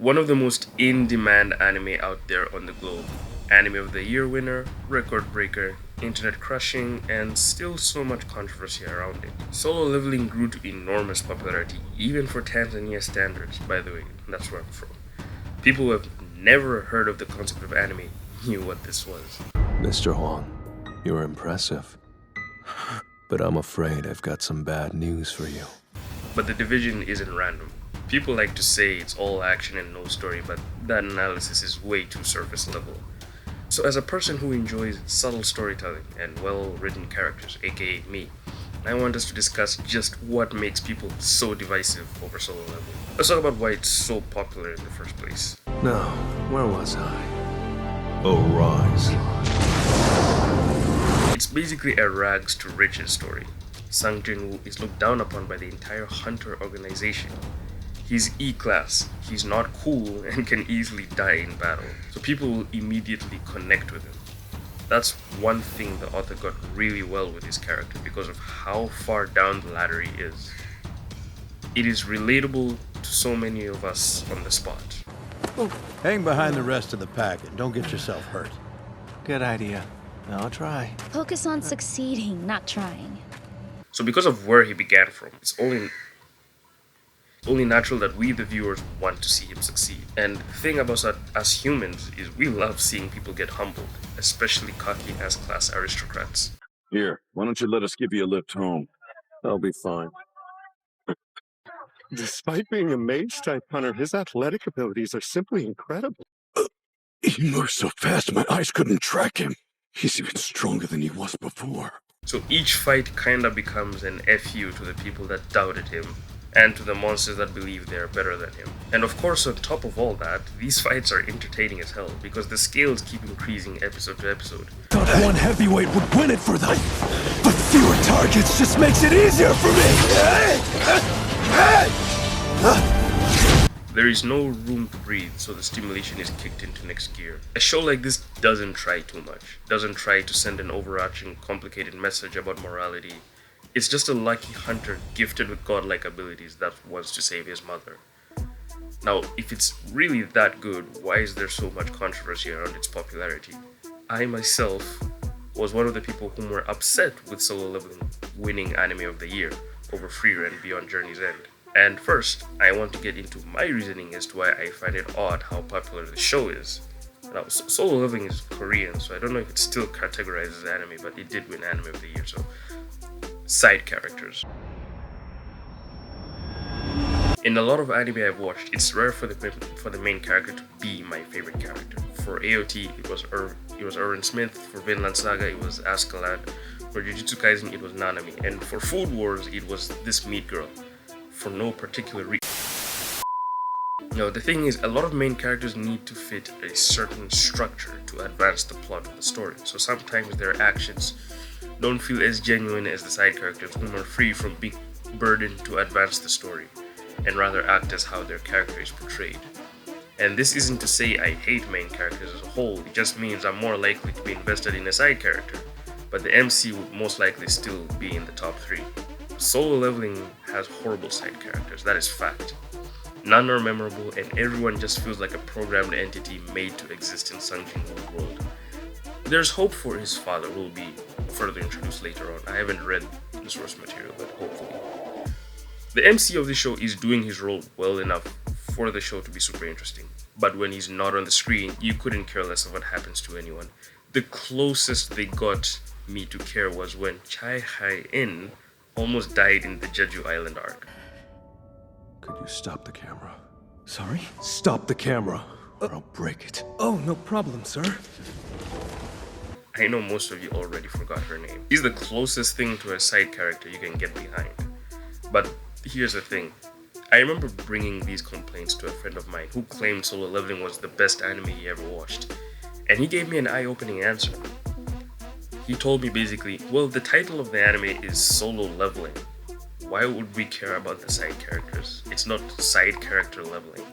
One of the most in-demand anime out there on the globe. Anime of the Year winner, record breaker, internet crushing, and still so much controversy around it. Solo Leveling grew to enormous popularity, even for Tanzania standards, by the way, that's where I'm from. People who have never heard of the concept of anime knew what this was. Mr. Huang, you're impressive. But I'm afraid I've got some bad news for you. But the division isn't random. People like to say it's all action and no story, but that analysis is way too surface level. So as a person who enjoys subtle storytelling and well-written characters, aka me, I want us to discuss just what makes people so divisive over Solo Leveling. Let's talk about why it's so popular in the first place. Now, where was I? Oh, Rise. It's basically a rags to riches story. Sungjinwoo is looked down upon by the entire Hunter organization. He's E-class, he's not cool, and can easily die in battle, so people will immediately connect with him. That's one thing the author got really well with his character because of how far down the ladder he is. It is relatable to so many of us on the spot. Hang behind the rest of the pack and don't get yourself hurt. Good idea. I'll try. Focus on succeeding, not trying. So because of where he began from, it's only natural that we, the viewers, want to see him succeed. And the thing about us as humans is we love seeing people get humbled, especially cocky S-class aristocrats. Here, why don't you let us give you a lift home? I'll be fine. Despite being a mage-type hunter, his athletic abilities are simply incredible. He moves so fast my eyes couldn't track him. He's even stronger than he was before. So each fight kinda becomes an FU to the people that doubted him, and to the monsters that believe they're better than him. And of course, on top of all that, these fights are entertaining as hell, because the scales keep increasing episode to episode. Thought one heavyweight would win it for them, but fewer targets just makes it easier for me! There is no room to breathe, so the stimulation is kicked into next gear. A show like this doesn't try too much, doesn't try to send an overarching, complicated message about morality. It's just a lucky hunter gifted with godlike abilities that wants to save his mother. Now, if it's really that good, why is there so much controversy around its popularity? I myself was one of the people who were upset with Solo Leveling winning Anime of the Year over Free Run Beyond Journey's End. And first, I want to get into my reasoning as to why I find it odd how popular the show is. Now, Solo Leveling is Korean, so I don't know if it's still categorized as anime, but it did win Anime of the Year, so side characters. In a lot of anime I've watched, it's rare for the main character to be my favorite character. For AOT, it was Erwin Smith. For Vinland Saga, it was Askeladd. For Jujutsu Kaisen, it was Nanami. And for Food Wars, it was this meat girl. For no particular reason. Now, the thing is, a lot of main characters need to fit a certain structure to advance the plot of the story. So sometimes their actions don't feel as genuine as the side characters, whom are free from being burdened to advance the story, and rather act as how their character is portrayed. And this isn't to say I hate main characters as a whole, it just means I'm more likely to be invested in a side character, but the MC would most likely still be in the top 3. Solo Leveling has horrible side characters, that is fact. None are memorable, and everyone just feels like a programmed entity made to exist in Sungjinwoo's world. There's hope for his father, who will be further introduced later on. I haven't read the source material, but hopefully. The MC of the show is doing his role well enough for the show to be super interesting, but when he's not on the screen, you couldn't care less of what happens to anyone. The closest they got me to care was when Chai Hai-in almost died in the Jeju Island arc. Could you stop the camera? Sorry? Stop the camera, or I'll break it. Oh, no problem, sir. I know most of you already forgot her name. She's the closest thing to a side character you can get behind. But here's the thing. I remember bringing these complaints to a friend of mine who claimed Solo Leveling was the best anime he ever watched. And he gave me an eye-opening answer. He told me basically, well, the title of the anime is Solo Leveling. Why would we care about the side characters? It's not side character leveling.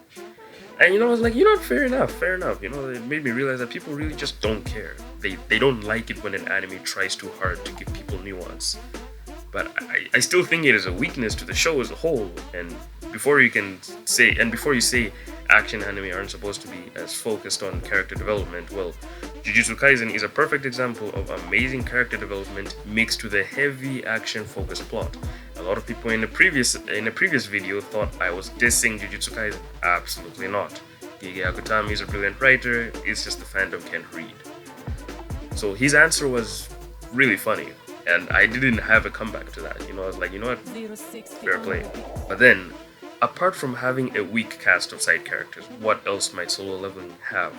And I was like, fair enough. It made me realize that people really just don't care. They don't like it when an anime tries too hard to give people nuance. but I still think it is a weakness to the show as a whole. And before you say action anime aren't supposed to be as focused on character development, well, Jujutsu Kaisen is a perfect example of amazing character development mixed with a heavy action-focused plot. A lot of people in a previous video thought I was dissing Jujutsu Kaisen. Absolutely not. Gege Akutami is a brilliant writer, it's just the fandom can't read. So his answer was really funny, and I didn't have a comeback to that. I was like, you know what? Fair play. But then, apart from having a weak cast of side characters, what else might Solo Leveling have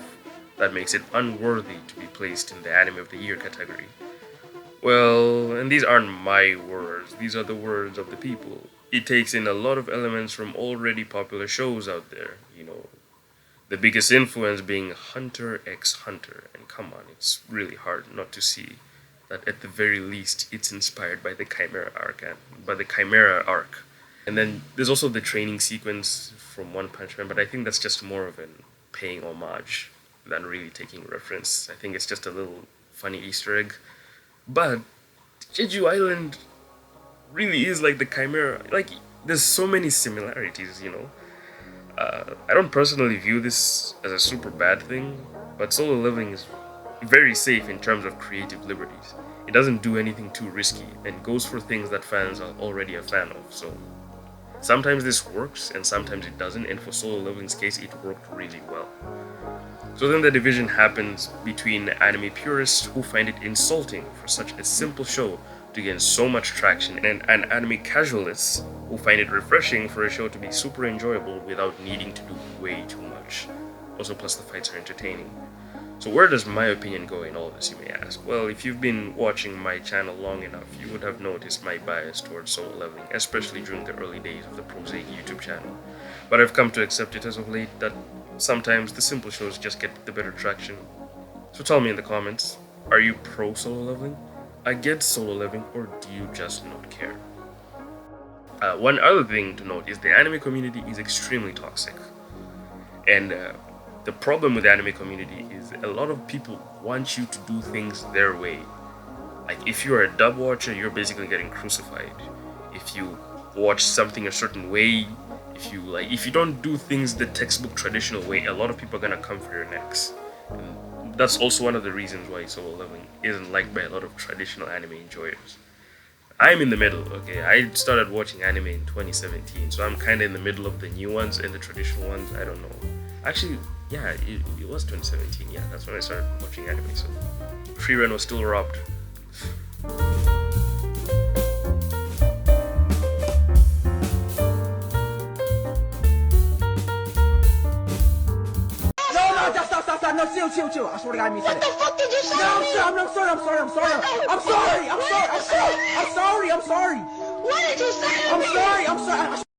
that makes it unworthy to be placed in the Anime of the Year category? Well, and these aren't my words, these are the words of the people. It takes in a lot of elements from already popular shows out there, the biggest influence being Hunter x Hunter, and come on, it's really hard not to see that at the very least it's inspired by the Chimera arc. And then there's also the training sequence from One Punch Man, but I think that's just more of an paying homage than really taking reference. I think it's just a little funny Easter egg. But Jeju Island really is like the Chimera. Like, there's so many similarities, I don't personally view this as a super bad thing, but Solo Leveling is very safe in terms of creative liberties. It doesn't do anything too risky and goes for things that fans are already a fan of, so sometimes this works and sometimes it doesn't, and for Solo Leveling's case it worked really well. So then the division happens between anime purists who find it insulting for such a simple show to gain so much traction, and anime casualists who find it refreshing for a show to be super enjoyable without needing to do way too much. Also, plus the fights are entertaining. So where does my opinion go in all this, you may ask? Well, if you've been watching my channel long enough, you would have noticed my bias towards Solo Leveling, especially during the early days of the Prosaic YouTube channel. But I've come to accept it as of late that sometimes the simple shows just get the better traction. So tell me in the comments, are you pro Solo Leveling, against Solo Leveling, or do you just not care? One other thing to note is the anime community is extremely toxic. And the problem with the anime community is a lot of people want you to do things their way. Like, if you're a dub watcher, you're basically getting crucified. If you watch something a certain way, if you don't do things the textbook traditional way, a lot of people are gonna come for your necks. And that's also one of the reasons why Solo Leveling isn't liked by a lot of traditional anime enjoyers. I'm in the middle, okay? I started watching anime in 2017, so I'm kind of in the middle of the new ones and the traditional ones. I don't know. Actually, yeah, it was 2017. Yeah, that's when I started watching anime, so Free Run was still robbed. Stop. No, chill. I swear to God, I mean what the fuck did you say? No, I'm sorry. I'm sorry. What did you say? I'm sorry.